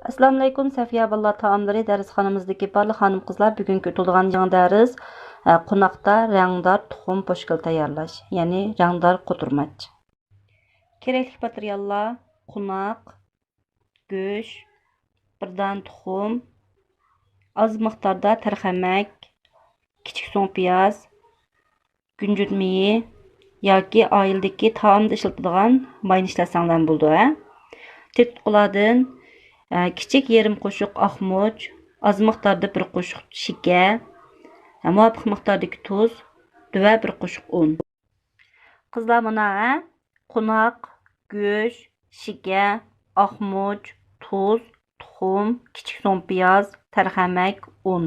Assalamu alaykum Safiya Balla taamlari darsxonamizdagi barliq xonim qizlar bugungi o'tilgan yangi dars qunaqda rangdor tuxum poshkal tayyorlash, ya'ni rangdor quturmaç. Kerakli materiallar: qunaq, go'sht, birdan tuxum, az miqdorda tarxamak, kichik so'ng piyoz, günjut miyi yoki oildagi taomda ishlatadigan mayni ishlatsangiz bo'ladi. Tetqulardan kichik yarım qo'shiq oqmuch, az miqdorda bir qo'shiq shika, muvofiq miqdordagi tuz va bir qo'shiq un. Qizlar mana qunaq, go'sht, shika, oqmuch, tuz, tuxum, kichik so'ng piyoz, tarxamak, un.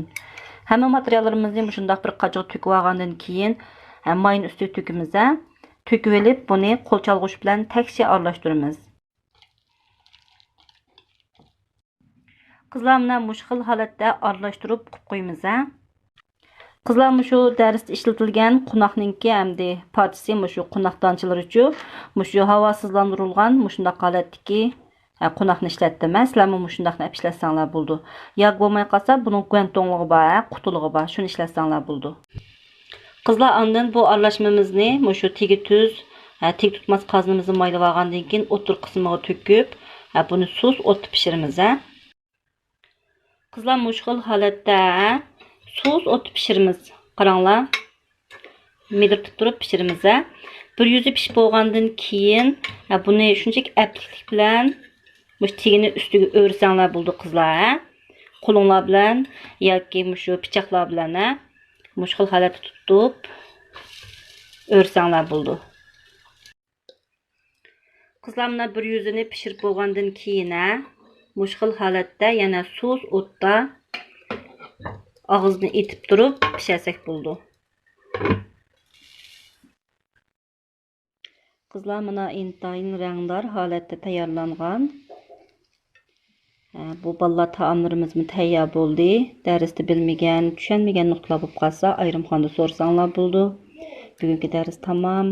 Hamma materiallarimizni shunday bir qachoq to'kib olgandan keyin mayni ustiga to'kimiz. To'kib olib, buni qo'l chalg'ich bilan takshi aralashtiramiz. Qizlar mana mush xil holatda aralashtirib qo'yamiz. Qizlar mushu darsda ishlatilgan qunaqninki hamda partisi mushu qunaqdanchilar uchun mushu havosizlantirilgan mushundaq holatdagi qunaqni ishlatdim. Sizlar mushundaqni ishlatsanglar bo'ldi. Yo'q bo'lmay qolsa, buning guantonligi bor, qutulig'i bor, shuni ishlatsanglar bo'ldi. Qizlar ondan bu aralashmamizni mushu tegi tuz, tek tutmas qaznimizni maylab olgandan keyin o'tir qismiga to'kib, buni suz o'tib pishiramiz. Qizlar mush xil holatda suz o'tib pishiramiz. Qaranglar. Medirtib turib pishiramiz. Bir yuzi pishib bo'lgandan keyin buni shunchaki apliklik bilan mush tegini ustiga o'rsanglar bo'ldi qizlar. Qo'linglar bilan yoki mushu pichoqlar bilan mush xil holatda tutib o'rsanglar bo'ldi. Qizlar mana bir yuzini pishirib bo'lgandan keyin mush xil holatda yana suz o'tda og'izni etib turib pishirsak bo'ldi. Qizlar mana intayin rangdor holatda tayyorlangan. Bu ballar taomlarimiz tayyor bo'ldi. Darsda bilmagan, tushunmagan nuqtalar bo'lib qolsa, ayrimxonada so'rasanglar bo'ldi. Bugungi dars tamom.